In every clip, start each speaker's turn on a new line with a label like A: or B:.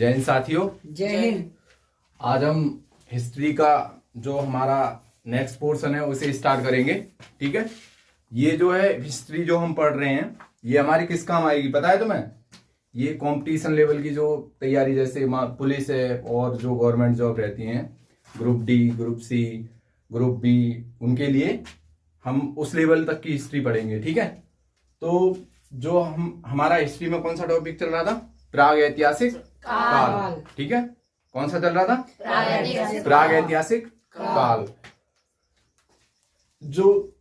A: जय हिंद साथियों।
B: जय हिंद।
A: आज हम हिस्ट्री का जो हमारा नेक्स्ट पोर्शन है उसे स्टार्ट करेंगे। ठीक है, ये जो है हिस्ट्री जो हम पढ़ रहे हैं ये हमारी किस काम आएगी पता है तुम्हें? ये कंपटीशन लेवल की जो तैयारी, जैसे पुलिस है और जो गवर्नमेंट जॉब रहती हैं, group D, group C, group B, उनके लिए हम उस लेवल तक की हिस्ट्री पढ़ेंगे। ठीक है, तो जो हमारा हिस्ट्री में कौन सा टॉपिक चल रहा था? प्राग ऐतिहासिक काल। ठीक है, कौन सा चल रहा था? प्राग ऐतिहासिक काल। जो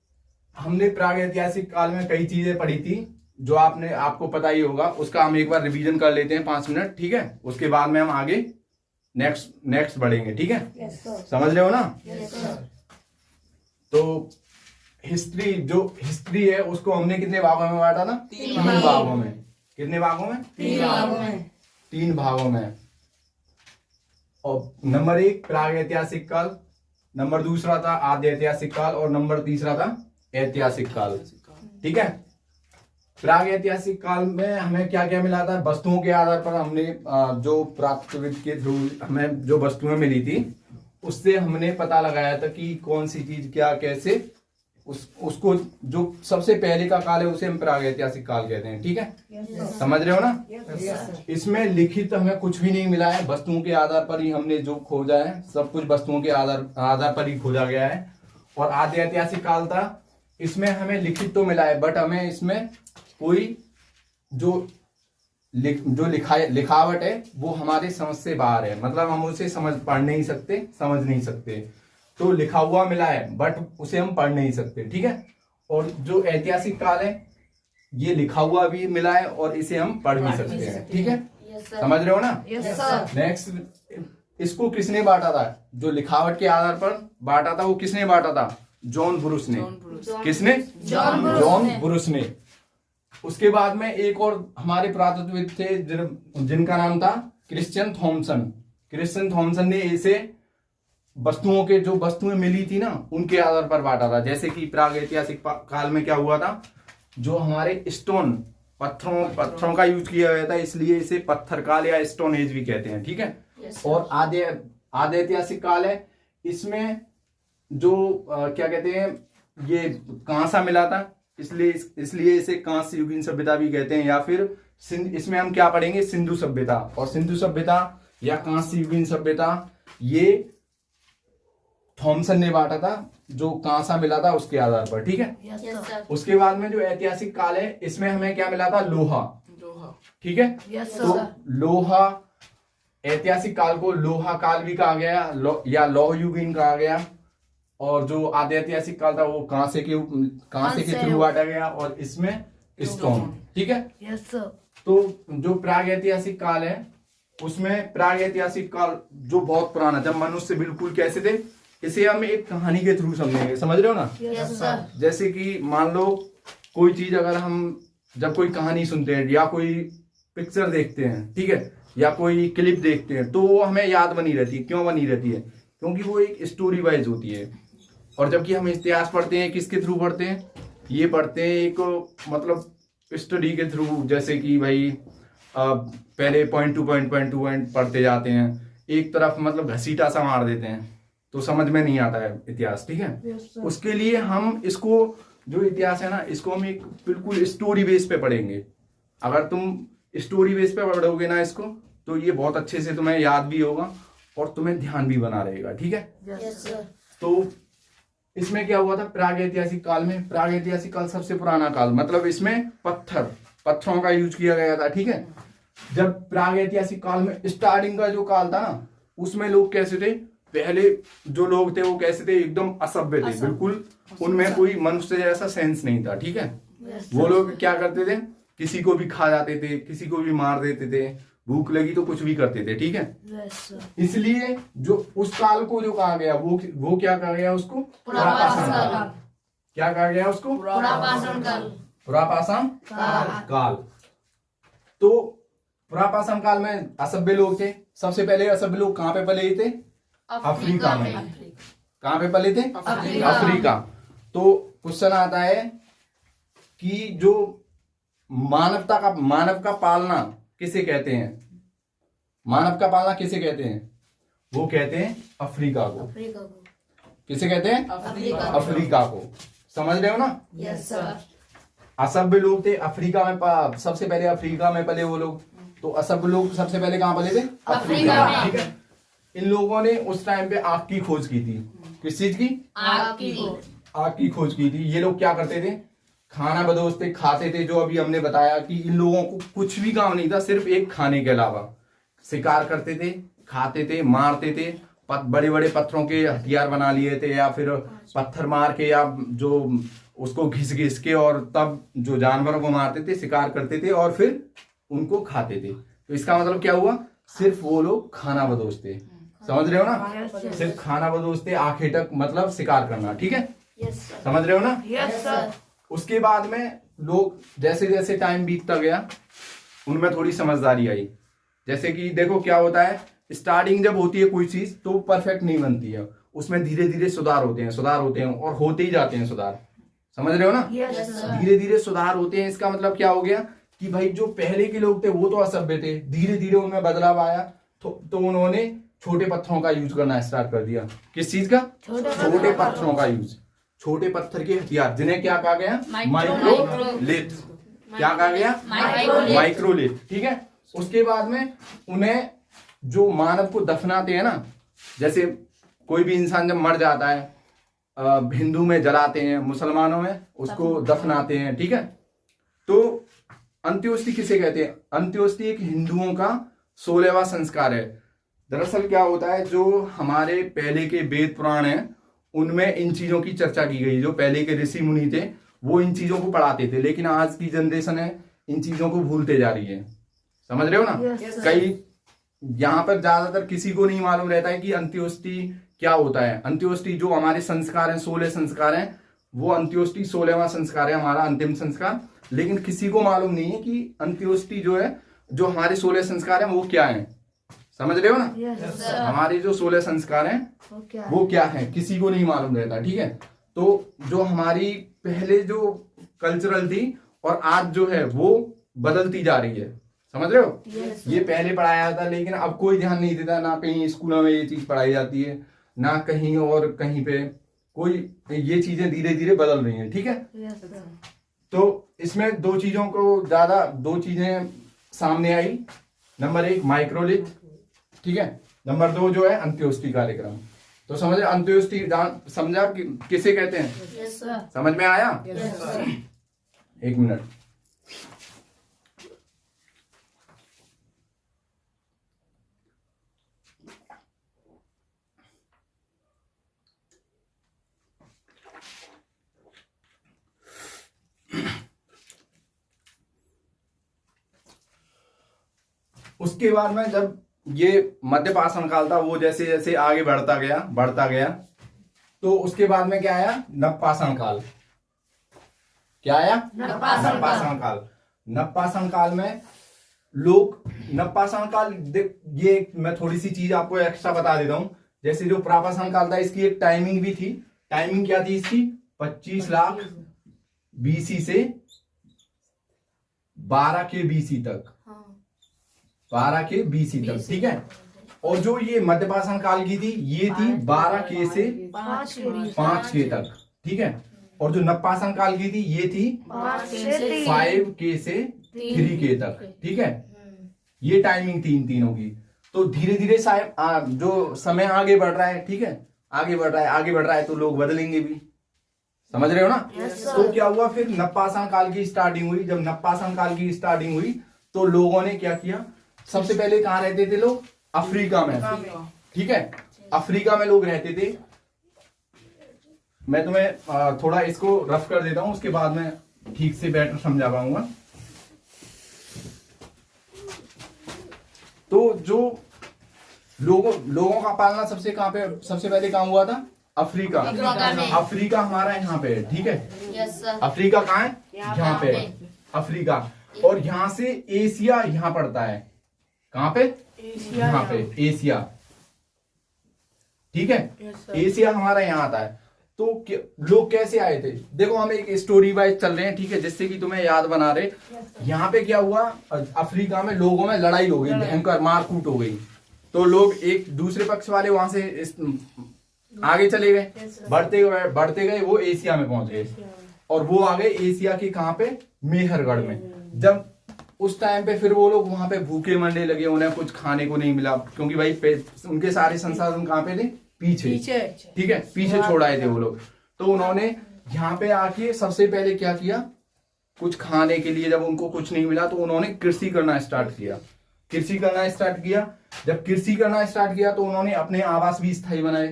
A: हमने प्राग ऐतिहासिक काल में कई चीजें पढ़ी थी जो आपको पता ही होगा, उसका हम एक बार रिवीजन कर लेते हैं 5 मिनट। ठीक है, उसके बाद में हम आगे नेक्स्ट बढ़ेंगे। ठीक है, समझ रहे हो ना? तो हिस्ट्री है उसको हमने कितने भागों में बांटा था? 3 भागों में। कितने भागों में? 3 भागों में। और नंबर 1 प्राग ऐतिहासिक काल, नंबर 2 था आद्य ऐतिहासिक काल और नंबर 3 था ऐतिहासिक काल। ठीक है, प्राग ऐतिहासिक काल में हमें क्या क्या मिला था? वस्तुओं के आधार पर हमने जो प्राप्तविद के थ्रू हमें जो वस्तुएं मिली थी उससे हमने पता लगाया था कि कौन सी चीज क्या कैसे उसको जो सबसे पहले का काल है उसे हम प्राग ऐतिहासिक काल कहते हैं। ठीक है, समझ रहे हो ना? इसमें लिखित हमें कुछ भी नहीं मिला है, वस्तुओं के आधार पर ही हमने जो खोजा है सब कुछ वस्तुओं के आधार पर ही खोजा गया है। और आद्य ऐतिहासिक काल था, इसमें हमें लिखित तो मिला है बट हमें इसमें कोई जो लिखावट है वो हमारे समझ से बाहर है, मतलब हम उसे पढ़ नहीं सकते, समझ नहीं सकते। तो लिखा हुआ मिला है बट उसे हम पढ़ नहीं सकते। ठीक है, और जो ऐतिहासिक काल है ये लिखा हुआ भी मिला है और इसे हम पढ़ भी सकते हैं। ठीक है, समझ रहे हो ना? नेक्स्ट, इसको किसने बांटा था? जो लिखावट के आधार पर बांटा था वो किसने बांटा था? जॉन ब्रूस ने। किसने? जॉन ब्रूस ने। उसके बाद में एक और हमारे पुरातत्वविद थे जिनका नाम था क्रिश्चियन थॉमसन। क्रिश्चियन थॉमसन ने इसे वस्तुओं के जो वस्तुएं मिली थी ना उनके आधार पर बांटा था। जैसे कि प्राग ऐतिहासिक काल में क्या हुआ था, जो हमारे स्टोन पत्थरों का यूज किया गया था, इसलिए इसे पत्थर काल या स्टोन एज भी कहते हैं। ठीक है, और आद्य ऐतिहासिक काल है, इसमें जो क्या कहते हैं, ये कांसा मिला था, इसलिए इसे कांस्य युगीन सभ्यता भी कहते हैं। या फिर इसमें हम क्या पढ़ेंगे? सिंधु सभ्यता। और सिंधु सभ्यता या कांस्य युगीन सभ्यता ये थॉमसन ने बांटा था, जो कांसा मिला था उसके आधार पर। ठीक है, उसके बाद में जो ऐतिहासिक काल है इसमें हमें क्या मिला था? लोहा। ठीक है, तो लोहा, ऐतिहासिक काल को लोहा काल भी कहा गया या लौह युगीन कहा गया। और जो आद्य ऐतिहासिक काल था वो कांसे के थ्रू बांटा गया और इसमें स्टोन। ठीक है, तो जो प्राग ऐतिहासिक काल है उसमें प्राग ऐतिहासिक काल जो बहुत पुराना, जब मनुष्य बिल्कुल कैसे थे, इसे हम एक कहानी के थ्रू समझेंगे। समझ रहे हो ना? जैसे कि मान लो कोई चीज, अगर हम जब कोई कहानी सुनते हैं या कोई पिक्चर देखते हैं, ठीक है, या कोई क्लिप देखते हैं तो वो हमें याद बनी रहती है। क्यों बनी रहती है? क्योंकि वो एक स्टोरी वाइज होती है। और जबकि हम इतिहास पढ़ते हैं किसके थ्रू पढ़ते हैं? ये पढ़ते हैं एक मतलब स्टडी के थ्रू। जैसे कि भाई पहले पॉइंट टू पॉइंट पढ़ते जाते हैं, एक तरफ मतलब घसीटा सा मार देते हैं तो समझ में नहीं आता है इतिहास। ठीक है, उसके लिए हम इसको, जो इतिहास है ना, इसको हम एक बिल्कुल स्टोरी बेस पे पढ़ेंगे। अगर तुम स्टोरी बेस पे पढ़ोगे ना इसको तो ये बहुत अच्छे से तुम्हें याद भी होगा और तुम्हें ध्यान भी बना रहेगा। ठीक है, तो इसमें क्या हुआ था प्राग ऐतिहासिक काल में? प्राग ऐतिहासिक काल सबसे पुराना काल, मतलब इसमें पत्थरों का यूज किया गया था। ठीक है, जब प्राग ऐतिहासिक काल में स्टार्टिंग का जो काल था ना, उसमें लोग कैसे थे? पहले जो लोग थे वो कैसे थे? एकदम असभ्य थे, बिल्कुल उनमें कोई मनुष्य जैसा सेंस नहीं था। ठीक है, वो लोग क्या करते थे? किसी को भी खा जाते थे, किसी को भी मार देते थे, भूख लगी तो कुछ भी करते थे। ठीक है, इसलिए जो उस काल को जो कहा गया वो क्या कहा गया? उसको पुरापाषाण काल। क्या कहा गया उसको? पुरापाषाण काल। तो पुरापाषाण काल में असभ्य लोग थे। सबसे पहले असभ्य लोग कहाँ पे पले थे? अफ्रीका में। कहाँ पे पले थे? अफ्रीका। तो क्वेश्चन आता है कि जो मानव का पालना किसे कहते हैं? मानव का पालना किसे कहते हैं? वो कहते हैं अफ्रीका को। किसे कहते हैं? अफ्रीका को। समझ रहे हो ना?
B: Yes sir.
A: असभ्य लोग थे अफ्रीका में, सबसे पहले अफ्रीका में पले वो लोग। तो असभ्य लोग सबसे पहले कहाँ पले थे? अफ्रीका में। ठीक है। इन लोगों ने उस टाइम पे आग की खोज की थी। किस चीज की?
B: आग की
A: खोज की थी। ये लोग क्या करते थे? खाना बदोबस्ते खाते थे। जो अभी हमने बताया कि इन लोगों को कुछ भी काम नहीं था, सिर्फ एक खाने के अलावा। शिकार करते थे, खाते थे, मारते थे, बड़े बड़े पत्थरों के हथियार बना लिए थे, या फिर पत्थर मार के, या जो उसको घिस घिस के, और तब जो जानवरों को मारते थे, शिकार करते थे और फिर उनको खाते थे। तो इसका मतलब क्या हुआ? सिर्फ वो लोग खाना बदोश थे। समझ रहे हो ना? सिर्फ खाना बदोश थे, आंखें तक, मतलब शिकार करना। ठीक है? समझ रहे हो ना?
B: Yes sir.
A: उसके बाद में लोग जैसे जैसे टाइम बीतता गया, उनमें थोड़ी समझदारी आई। जैसे कि देखो क्या होता है, स्टार्टिंग जब होती है कोई चीज तो परफेक्ट नहीं बनती है, उसमें धीरे धीरे सुधार होते हैं और होते ही जाते हैं सुधार। समझ रहे हो ना? धीरे धीरे सुधार होते हैं। इसका मतलब क्या हो गया कि भाई जो पहले के लोग थे वो तो असभ्य थे, धीरे धीरे उनमें बदलाव आया, तो उन्होंने छोटे पत्थरों का यूज करना स्टार्ट कर दिया। किस चीज का? छोटे पत्थरों का यूज। छोटे पत्थर के हथियार, जिन्हें क्या कहा गया? माइक्रोलिथ। क्या कहा गया? माइक्रोलिथ। ठीक है। उसके बाद में उन्हें जो मानव को दफनाते हैं ना, जैसे कोई भी इंसान जब मर जाता है, हिंदू में जलाते हैं, मुसलमानों में उसको दफनाते हैं। ठीक है। तो अंत्योष्टि किसे कहते हैं? अंत्योष्टि एक हिंदुओं का 16वां संस्कार है। दरअसल क्या होता है, जो हमारे पहले के वेद पुराण हैं उनमें इन चीजों की चर्चा की गई। जो पहले के ऋषि मुनि थे वो इन चीजों को पढ़ाते थे, लेकिन आज की जनरेशन है इन चीजों को भूलते जा रही है। समझ रहे हो ना? कई यहाँ पर ज्यादातर किसी को नहीं मालूम रहता है कि अंत्योष्टि क्या होता है। अंत्योष्टि जो हमारे संस्कार हैं, 16 संस्कार हैं, वो अंत्योष्टि 16वां संस्कार है, हमारा अंतिम संस्कार। लेकिन किसी को मालूम नहीं है कि अंत्योष्टि जो है, जो हमारे 16 संस्कार हैं वो क्या है। समझ रहे हो ना? हमारे जो 16 संस्कार हैं वो क्या है, किसी को नहीं मालूम रहता। ठीक है। तो जो हमारी पहले जो कल्चरल थी और आज जो है वो बदलती जा रही है। समझ रहे हो? ये पहले पढ़ाया था, लेकिन अब कोई ध्यान नहीं देता। ना कहीं स्कूलों में ये चीज पढ़ाई जाती है, ना कहीं और कहीं पे कोई। ये चीजें धीरे धीरे बदल रही हैं। ठीक है। तो इसमें दो चीजें सामने आई। Number 1 microlith. ठीक है। नंबर 2 जो है अंत्योष्टि कार्यक्रम। तो समझ, अंत्योष्टि समझा कि किसे कहते हैं? समझ में आया? एक मिनट। उसके बाद में जब ये मध्य पाषाण काल था, वो जैसे जैसे आगे बढ़ता गया, तो उसके बाद में क्या आया? नवपाषाण काल। क्या आया? नवपाषाण काल। नवपाषाण काल में लोग, नवपाषाण काल, ये मैं थोड़ी सी चीज आपको एक्स्ट्रा बता देता हूं। जैसे जो प्रापाषाण काल था, इसकी एक टाइमिंग भी थी। टाइमिंग क्या थी इसकी? 25 लाख BC से 12 के BC तक। 12 के BC तक। ठीक है। और जो ये मध्यपाषाण काल की थी, ये थी 12 के से 5 के तक। ठीक है। और जो नवपाषाण काल की थी, ये थी 5 के से 3 के तक। ठीक है। ये टाइमिंग थी इन तीनों की। तो धीरे धीरे जो समय आगे बढ़ रहा है, ठीक है, आगे बढ़ रहा है, तो लोग बदलेंगे भी। समझ रहे हो ना? तो क्या हुआ फिर? नवपाषाण काल की स्टार्टिंग हुई। जब नवपाषाण काल की स्टार्टिंग हुई तो लोगों ने क्या किया? सबसे पहले कहाँ रहते थे लोग? अफ्रीका में। ठीक है। अफ्रीका में लोग रहते थे। मैं तुम्हें थोड़ा इसको रफ कर देता हूं, उसके बाद में ठीक से बेटर समझा पाऊंगा। तो जो लोगों का पालना सबसे पहले कहाँ हुआ था? अफ्रीका। अफ्रीका हमारा यहाँ पे है। ठीक है। अफ्रीका कहाँ है? यहाँ पे है अफ्रीका। और यहाँ से एशिया यहाँ पड़ता है। कहाँ पे? यहाँ पे एशिया। ठीक है। एशिया हमारा यहाँ आता है। तो लोग कैसे आए थे, देखो हम एक स्टोरी वाइज चल रहे हैं, ठीक है, जिससे कि तुम्हें याद बना रहे। यहाँ पे क्या हुआ, अफ्रीका में लोगों में लड़ाई हो गई, भयंकर मारकूट हो गई। तो लोग एक दूसरे पक्ष वाले वहां से आगे चले गए, बढ़ते गए वो एशिया में पहुंच गए, और वो आ गए एशिया के कहाँ पे, मेहरगढ़ में। जब उस टाइम पे फिर वो लोग वहां पे भूखे मरने लगे, उन्हें कुछ खाने को नहीं मिला, क्योंकि भाई उनके सारे संसाधन कहाँ पे थे, पीछे, ठीक है, पीछे छोड़ आए थे वो लोग। तो उन्होंने यहाँ पे आके सबसे पहले क्या किया, कुछ खाने के लिए जब उनको कुछ नहीं मिला तो उन्होंने कृषि करना स्टार्ट किया। जब कृषि करना स्टार्ट किया तो उन्होंने अपने आवास भी स्थायी बनाए,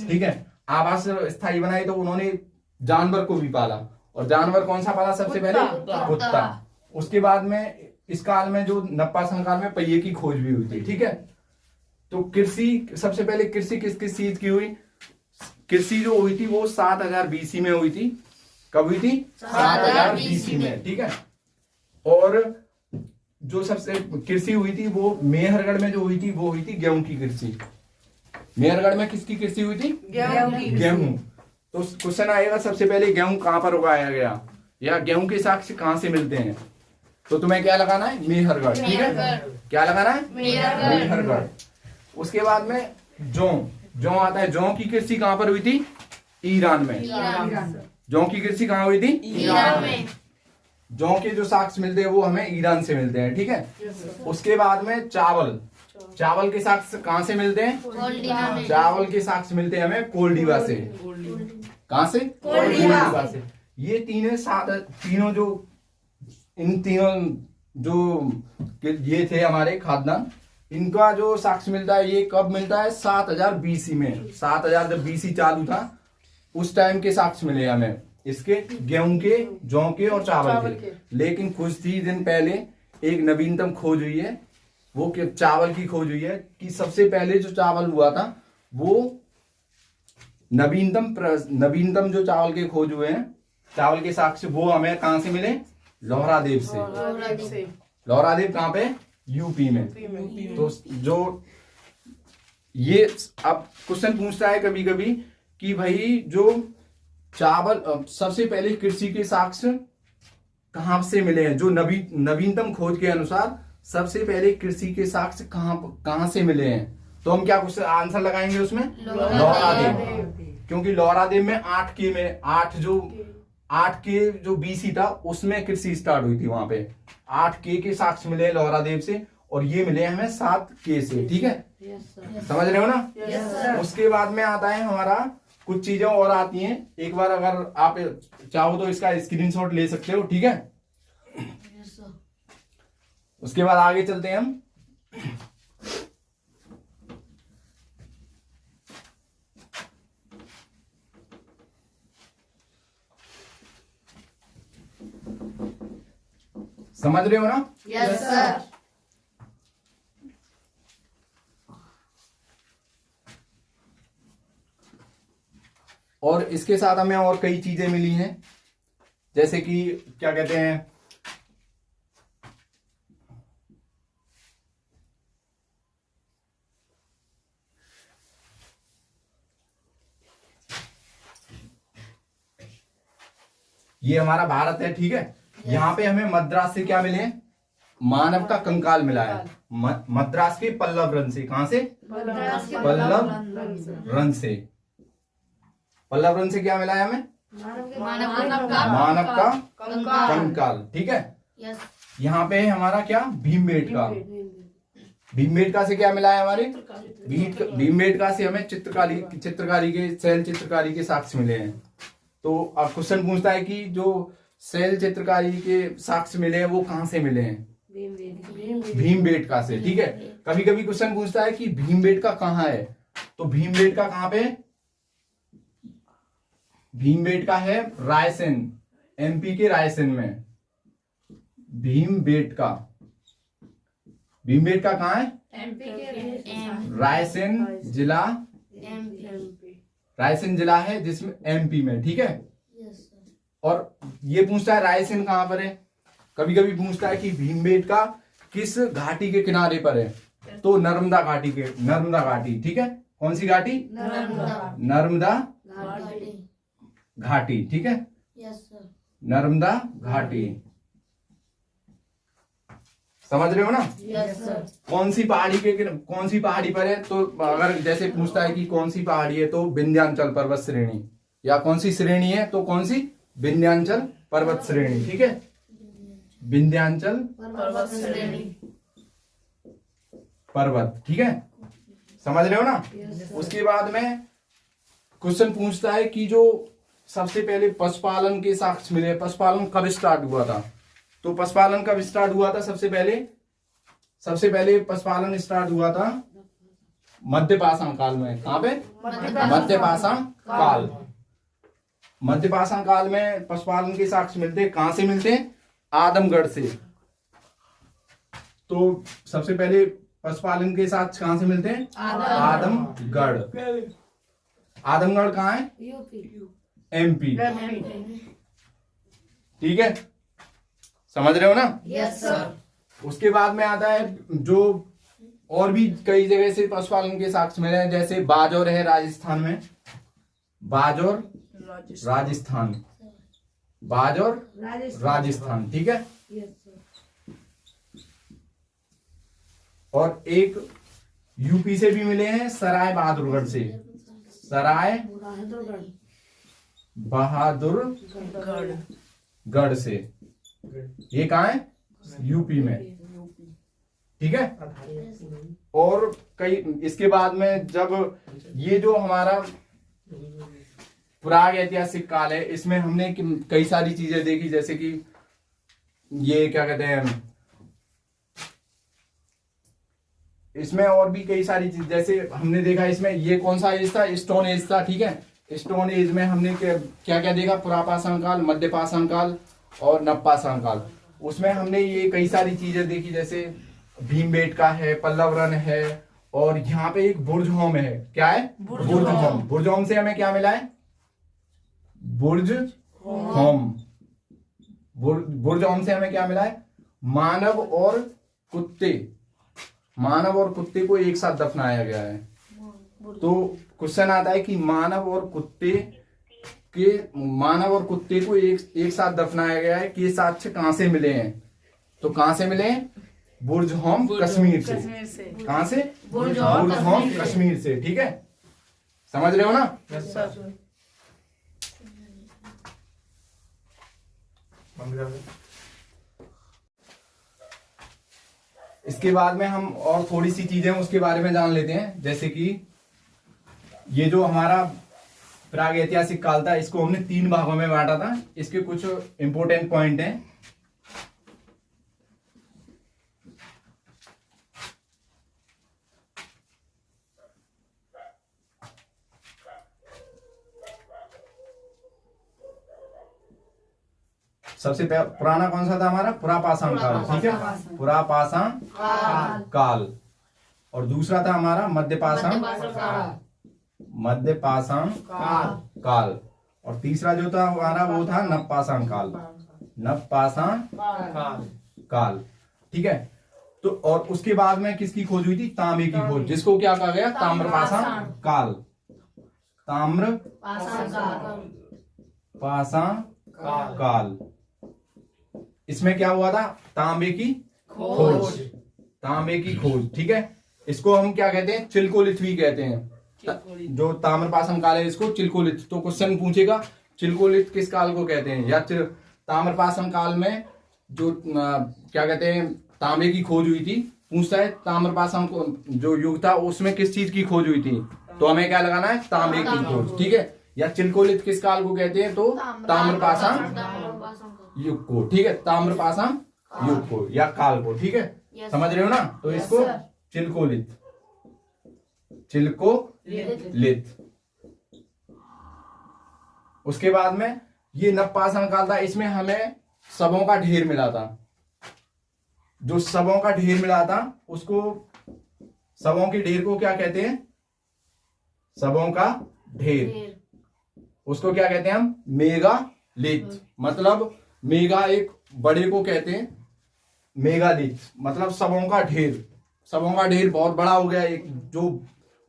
A: ठीक है, आवास स्थायी बनाए। तो उन्होंने जानवर को भी पाला, और जानवर कौन सा पाला, सबसे पहले कुत्ता। उसके बाद में इस काल में जो नप्पासन काल में पहिए की खोज भी हुई थी, ठीक है। तो कृषि, सबसे पहले कृषि किस किस चीज की हुई, कृषि जो हुई थी वो 7000 BC में हुई थी। कब हुई थी, 7000 BC में, ठीक है। और जो सबसे कृषि हुई थी वो मेहरगढ़ में जो हुई थी, वो हुई थी गेहूं की कृषि। मेहरगढ़ में किसकी कृषि हुई थी, गेहूं। तो क्वेश्चन आएगा सबसे पहले गेहूं कहां पर उगाया गया, या गेहूं के साक्ष्य कहां से मिलते हैं। तो तुम्हें क्या लगाना है, मेहरगढ़, ठीक है, क्या लगाना है, मेहरगढ़। उसके बाद में जौ आता है। जौ की कृषि कहां पर हुई थी, ईरान में। जौ की कृषि कहां हुई थी, ईरान में। जौ के जो साक्ष्य मिलते हैं वो हमें ईरान से मिलते हैं, ठीक है। उसके बाद में चावल के साक्ष्य कहां से मिलते हैं, चावल के साक्ष्य मिलते हैं हमें कोल्डिवा से। कहां से, कोल्डिवा से। ये तीनों जो इन तीनों जो ये थे हमारे खाद्यान्न, इनका जो साक्ष्य मिलता है ये कब मिलता है, 7000 BC में। 7000 जब BC चालू था उस टाइम के साक्ष्य मिले हमें, इसके गेहूं के, जौ के और चावल के। लेकिन कुछ ही दिन पहले एक नवीनतम खोज हुई है, वो चावल की खोज हुई है, कि सबसे पहले जो चावल हुआ था वो नवीनतम जो चावल के खोज हुए हैं, चावल के साक्ष्य, वो हमें कहां से मिले, लोहरादेव से। लोहरादेव कहां पे, यूपी में। तो जो ये अब क्वेश्चन पूछता है कभी कभी कि भाई जो चावल, सबसे पहले कृषि के साक्ष्य कहां से मिले हैं, जो नवीनतम खोज के अनुसार सबसे पहले कृषि के साक्ष्य कहां से मिले हैं। तो हम क्या क्वेश्चन आंसर लगाएंगे उसमें, लोहरादेव, क्योंकि लोहरादेव में 8 के जो BC था उसमें कृषि स्टार्ट हुई थी। वहां पे 8K के साक्ष्य मिले लोहरादेव से, और ये मिले हमें 7K से, ठीक है। समझ रहे हो ना। उसके बाद में आता है हमारा, कुछ चीजें और आती हैं, एक बार अगर आप चाहो तो इसका स्क्रीनशॉट ले सकते हो, ठीक है। उसके बाद आगे चलते हैं हम। समझ रहे हो ना,
B: यस सर।
A: और इसके साथ हमें और कई चीजें मिली हैं, जैसे कि क्या कहते हैं, ये हमारा भारत है, ठीक है। यहाँ पे हमें मद्रास से क्या मिले हैं, मानव का कंकाल मिला है। मद्रास के पल्लव रन से, कहां से, पल्लव रन से। पल्लव रन से क्या मिला है हमें, मानव का कंकाल, ठीक है। यहाँ पे हमारा क्या, भीमबेटका से क्या मिला है हमारे, भीमबेटका से हमें चित्रकारी के साक्ष्य मिले हैं। तो अब क्वेश्चन पूछता है कि जो शैल चित्रकारी के साक्ष्य मिले हैं वो कहां से मिले हैं, भीमबेटका से, ठीक है। कभी कभी क्वेश्चन पूछता है कि भीमबेटका कहाँ है, तो भीमबेटका कहां पे, भीमबेटका है रायसेन, MP के रायसेन में। भीमबेटका कहाँ है, रायसेन जिला, रायसेन जिला है जिसमें MP में, ठीक है। और ये पूछता है रायसेन कहां पर है, कभी कभी पूछता है कि भीमबेटका किस घाटी के किनारे पर है, तो नर्मदा घाटी, ठीक है। कौन सी घाटी, नर्मदा घाटी, ठीक है,
B: यस सर,
A: नर्मदा घाटी। समझ रहे हो ना?
B: यस सर,
A: कौन सी पहाड़ी पर है, तो अगर जैसे पूछता है कि कौन सी पहाड़ी है तो विंध्याचल पर्वत श्रेणी, या कौन सी श्रेणी है तो कौन सी, विंध्याचल पर्वत श्रेणी, ठीक है, विंध्याचल
B: पर्वत श्रेणी,
A: पर्वत, ठीक है, समझ रहे हो ना? उसके बाद में क्वेश्चन पूछता है कि जो सबसे पहले पशुपालन के साक्ष्य मिले, पशुपालन कब स्टार्ट हुआ था, तो पशुपालन कब स्टार्ट हुआ था, सबसे पहले पशुपालन स्टार्ट हुआ था मध्य पाषाण काल में। कहां पे? मध्य पाषाण काल। मध्य पाषाण काल में पशुपालन के साक्ष्य मिलते हैं। कहां से मिलते हैं? आदमगढ़ से। तो सबसे पहले पशुपालन के साक्ष्य कहां से मिलते हैं? आदमगढ़। आदमगढ़ कहाँ है?
B: यूपी,
A: एमपी, ठीक है, समझ रहे हो ना?
B: यस सर,
A: उसके बाद में आता है जो और भी कई जगह से पशुपालन के साक्ष्य मिले हैं, जैसे बाजौर है राजस्थान में, बाजौर राजस्थान, बाजौर राजस्थान, ठीक है।
B: यस सर,
A: और एक यूपी से भी मिले हैं, सराय बहादुरगढ़ से, सराय बहादुरगढ़ से, ये कहाँ है? यूपी में, ठीक है। और कई इसके बाद में जब ये जो हमारा प्राग ऐतिहासिक काल है, इसमें हमने कई सारी चीजें देखी, जैसे कि ये क्या कहते हैं, इसमें और भी कई सारी चीज, जैसे हमने देखा इसमें ये कौन सा एज था? स्टोन एज था, ठीक है। स्टोन एज में हमने क्या क्या देखा? पुरापाषाण काल, मध्य पाषाण काल और नवपाषाण काल। उसमें हमने ये कई सारी चीजें देखी, जैसे भीमबेटका है, पल्लव रन है, और यहाँ पे एक बुर्जहोम है। क्या है? बुर्जहोम। बुर्जहोम से हमें क्या मिला है? बुर्जहोम। बुर्जहोम से हमें क्या मिला है? मानव और कुत्ते को एक साथ दफनाया गया है। तो क्वेश्चन आता है कि मानव और कुत्ते को एक साथ दफनाया गया है कि साक्ष्य कहां से मिले हैं? तो कहां से मिले हैं? बुर्जहोम, कश्मीर से। कहां से? बुर्जहोम, कश्मीर से, ठीक है, समझ रहे हो ना?
B: यस सर,
A: इसके बाद में हम और थोड़ी सी चीजें उसके बारे में जान लेते हैं, जैसे कि ये जो हमारा प्राग ऐतिहासिक काल था, इसको हमने 3 भागों में बांटा था। इसके कुछ इंपॉर्टेंट पॉइंट हैं। सबसे पुराना कौन सा था हमारा? पुरापाषाण काल, ठीक है, पुरापाषाण काल। और दूसरा था हमारा मध्य पाषाण काल। और तीसरा जो था हमारा वो था नवपाषाण काल, ठीक है। तो और उसके बाद में किसकी खोज हुई थी? तांबे की खोज, जिसको क्या कहा गया? ताम्रपाषाण काल। ताम्रपाषाण काल। इसमें क्या हुआ था? तांबे की खोज, ठीक है। इसको हम क्या कहते हैं? चिल्कोलिथ भी कहते हैं। जो ताम्रपाषाण काल है इसको चिल्कोलिथ। तो क्वेश्चन पूछेगा चिल्कोलिथ किस काल को कहते हैं, या ताम्रपाषाण काल में जो क्या कहते हैं तांबे की खोज हुई थी, पूछता है ताम्रपाषाण को जो युग था उसमें किस चीज की खोज हुई थी, तो हमें क्या लगाना है? तांबे की खोज, ठीक है। या चिल्कोलिथ किस काल को कहते हैं? तो ताम्रपाषाण युग को, ठीक है, ताम्रपाषाण युग को या काल को, ठीक है, समझ रहे हो ना? तो इसको चिल्कोलिथ उसके बाद में ये नवपाषाण काल था। इसमें हमें शवों का ढेर मिला था। जो शवों का ढेर मिला था उसको, शवों के ढेर को क्या कहते हैं? शवों का ढेर, उसको क्या कहते हैं हम? मेगालिथ। मतलब मेगा एक बड़े को कहते हैं, मेगालिथ मतलब शवों का ढेर। शवों का ढेर बहुत बड़ा हो गया, एक जो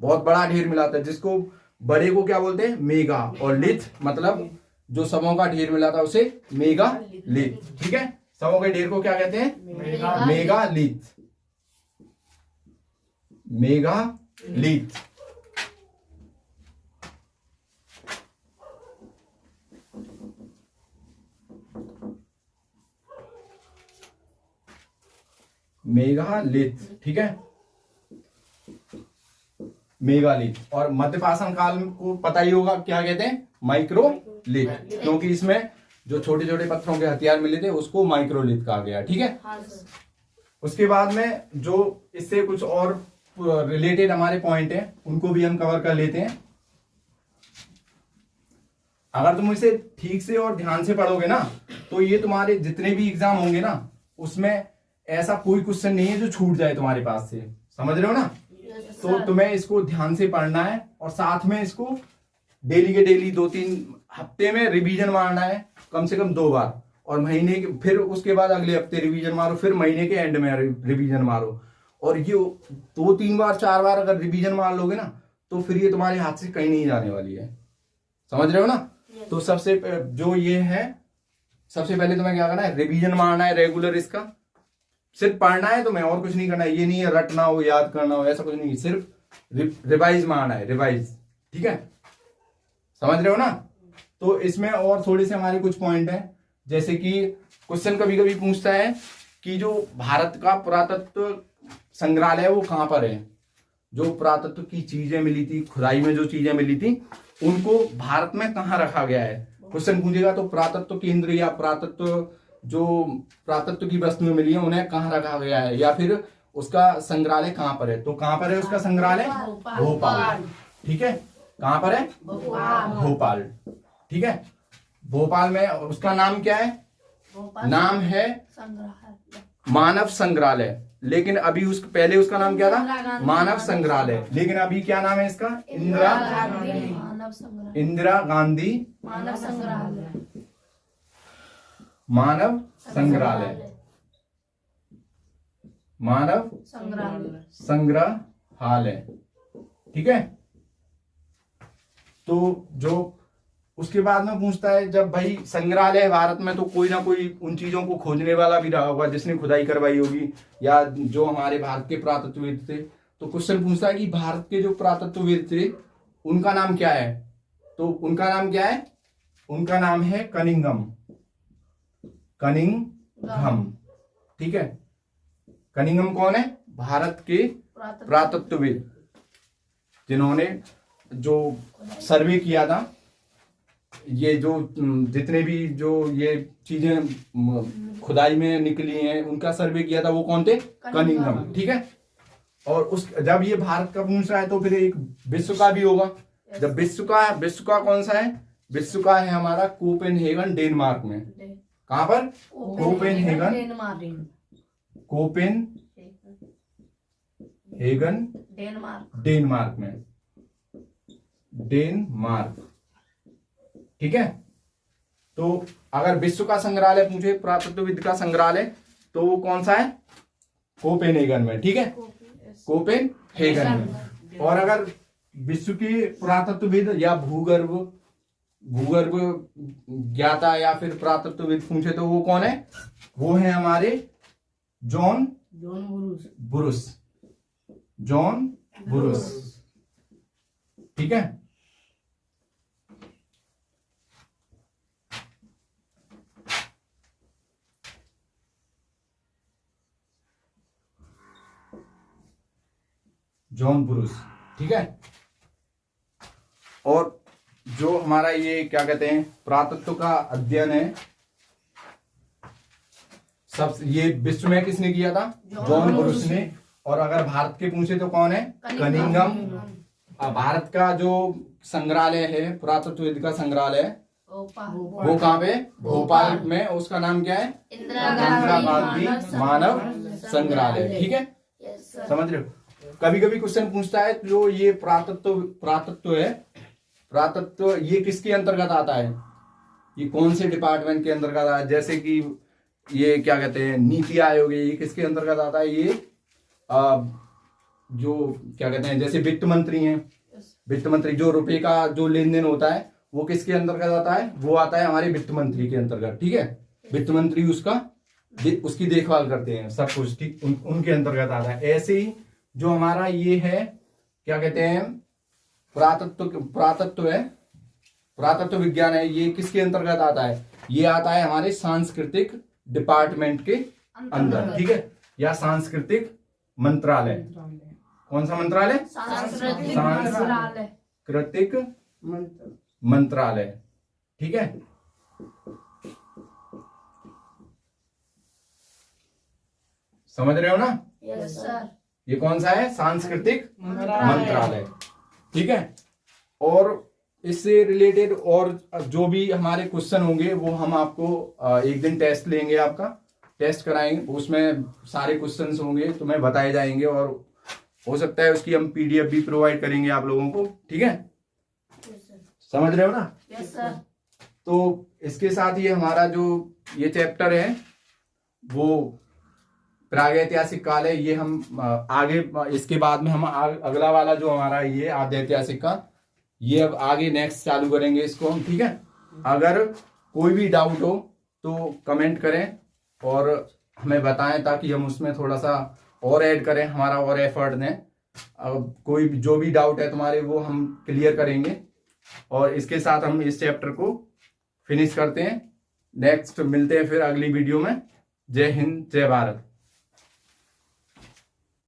A: बहुत बड़ा ढेर मिला था, जिसको बड़े को क्या बोलते हैं? मेगा। और लिथ मतलब जो शवों का ढेर मिला था उसे मेगालिथ। ठीक है, शवों के ढेर को क्या कहते हैं? मेगालिथ। मेगालिथ। मेगालिथ। ठीक है, मेगालिथ। और मध्यपाषाण काल को पता ही होगा क्या कहते हैं? माइक्रोलिथ, क्योंकि इसमें जो छोटे छोटे पत्थरों के हथियार मिले थे उसको माइक्रोलिथ कहा गया। ठीक है, उसके बाद में जो इससे कुछ और रिलेटेड हमारे पॉइंट हैं उनको भी हम कवर कर लेते हैं। अगर तुम इसे ठीक से और ध्यान से पढ़ोगे ना तो ये तुम्हारे जितने भी एग्जाम होंगे ना उसमें ऐसा कोई क्वेश्चन नहीं है जो छूट जाए तुम्हारे पास से। समझ रहे हो ना? तो तुम्हें इसको ध्यान से पढ़ना है और साथ में इसको डेली के डेली 2-3 हफ्ते में रिवीजन मारना है, कम से कम 2 बार, और महीने के फिर उसके बाद अगले हफ्ते रिवीजन मारो, फिर महीने के एंड में रिवीजन मारो। और ये 2-3 बार 4 बार अगर रिवीजन मार लोगे ना तो फिर ये तुम्हारे हाथ से कहीं नहीं जाने वाली है। समझ रहे हो ना? तो सबसे जो ये है, सबसे पहले तुम्हें क्या करना है? रिवीजन मारना है रेगुलर। इसका सिर्फ पढ़ना है तुम्हें, और कुछ नहीं करना है। ये नहीं है रटना हो, याद करना हो, ऐसा कुछ नहीं, सिर्फ रिवाइज मारना है, रिवाइज। ठीक है, समझ रहे हो ना? तो इसमें और थोड़े से हमारे कुछ पॉइंट हैं, जैसे कि क्वेश्चन कभी कभी पूछता है कि जो भारत का पुरातत्व संग्रहालय है वो कहां पर है। जो पुरातत्व की चीजें मिली थी, खुदाई में जो चीजें मिली थी, उनको भारत में कहां रखा गया है। क्वेश्चन पूछेगा तो पुरातत्व केंद्र या पुरातत्व की वस्तुएं मिली है उन्हें कहां रखा गया है, या फिर उसका संग्रहालय कहां पर है। तो कहां पर है उसका संग्रहालय? भोपाल। ठीक है, कहां पर है? भोपाल। ठीक है, भोपाल में। उसका नाम क्या है? नाम है मानव संग्रहालय। लेकिन अभी पहले उसका नाम क्या था? मानव संग्रहालय। लेकिन अभी क्या नाम है इसका? इंदिरा गांधी मानव संग्रहालय। मानव संग्रहालय। ठीक है, तो जो उसके बाद में पूछता है, जब भाई संग्रहालय है भारत में तो कोई ना कोई उन चीजों को खोजने वाला भी रहा होगा जिसने खुदाई करवाई होगी, या जो हमारे भारत के पुरातत्वविद थे। तो क्वेश्चन पूछता है कि भारत के जो पुरातत्वविद थे उनका नाम क्या है। तो उनका नाम क्या है? उनका नाम है कनिंघम। ठीक है, कनिंघम कौन है? भारत के पुरातत्वविद जिन्होंने जो सर्वे किया था, ये जो जितने भी जो ये चीजें खुदाई में निकली हैं उनका सर्वे किया था, वो कौन थे? कनिंघम। ठीक है, और जब ये भारत का पूछ रहा है तो फिर एक विश्व का भी होगा। जब विश्व का कौन सा है? विश्व का है हमारा कोपेनहेगन, डेनमार्क में। कहां पर? कोपेनहेगन डेनमार्क में। डेनमार्क। ठीक है, तो अगर विश्व का संग्रहालय पूछे, पुरातत्वविद का संग्रहालय, तो वो कौन सा है? कोपेनहेगन में। ठीक है, कोपेनहेगन में। और अगर विश्व की पुरातत्वविद या भूगर्भ ज्ञाता या फिर पुरातत्वविद पूछे तो वो कौन है? वो है हमारे जॉन बुरुस। ठीक है, जॉन बुरुस। ठीक है, और जो हमारा ये क्या कहते हैं पुरातत्व का अध्ययन है, सब ये विश्व में किसने किया था? जॉन बुरुस ने। और अगर भारत के पूछे तो कौन है? कनिंघम। भारत का जो संग्रहालय है, पुरातत्वविद का संग्रहालय, वो कहाँ पे? भोपाल में। उसका नाम क्या है? इंदिरा गांधी मानव संग्रहालय। ठीक है, समझ रहे हो? कभी कभी क्वेश्चन पूछता है जो ये पुरातत्व है, पुरातत्व ये किसके अंतर्गत आता है? ये कौन से डिपार्टमेंट के अंतर्गत आता है? जैसे कि ये क्या कहते हैं नीति आयोग, ये किसके अंतर्गत आता है? ये जो क्या कहते हैं जैसे वित्त मंत्री हैं, वित्त मंत्री जो रुपए का जो लेन देन होता है वो किसके अंतर्गत आता है? वो आता है हमारे वित्त मंत्री के अंतर्गत। ठीक है, वित्त मंत्री उसकी देखभाल करते हैं सब कुछ, ठीक, उनके अंतर्गत आता है। ऐसे ही जो हमारा ये है, क्या कहते हैं, पुरातत्व विज्ञान है, ये किसके अंतर्गत आता है? ये आता है हमारे सांस्कृतिक डिपार्टमेंट के अंदर। ठीक है, या सांस्कृतिक मंत्रालय। कौन सा मंत्रालय? सांस्कृतिक मंत्रालय। ठीक है, समझ रहे हो ना?
B: Yes sir.
A: ये कौन सा है? सांस्कृतिक मंत्रालय। ठीक है, और इससे रिलेटेड और जो भी हमारे क्वेश्चन होंगे वो हम आपको एक दिन टेस्ट लेंगे, आपका टेस्ट कराएंगे, उसमें सारे क्वेश्चंस होंगे तुम्हें बताए जाएंगे, और हो सकता है उसकी हम पीडीएफ भी प्रोवाइड करेंगे आप लोगों को। ठीक है, समझ रहे हो ना?
B: Yes sir.
A: तो इसके साथ ही हमारा जो ये चैप्टर है वो प्रागैतिहासिक काल है, ये हम आगे इसके बाद में हम अगला वाला जो हमारा ये आद्य ऐतिहासिक का, ये अब आगे नेक्स्ट चालू करेंगे इसको हम। ठीक है, अगर कोई भी डाउट हो तो कमेंट करें और हमें बताएं, ताकि हम उसमें थोड़ा सा और ऐड करें, हमारा और एफर्ट दें। अब कोई जो भी डाउट है तुम्हारे वो हम क्लियर करेंगे, और इसके साथ हम इस चैप्टर को फिनिश करते हैं। नेक्स्ट मिलते हैं फिर अगली वीडियो में। जय हिंद, जय भारत।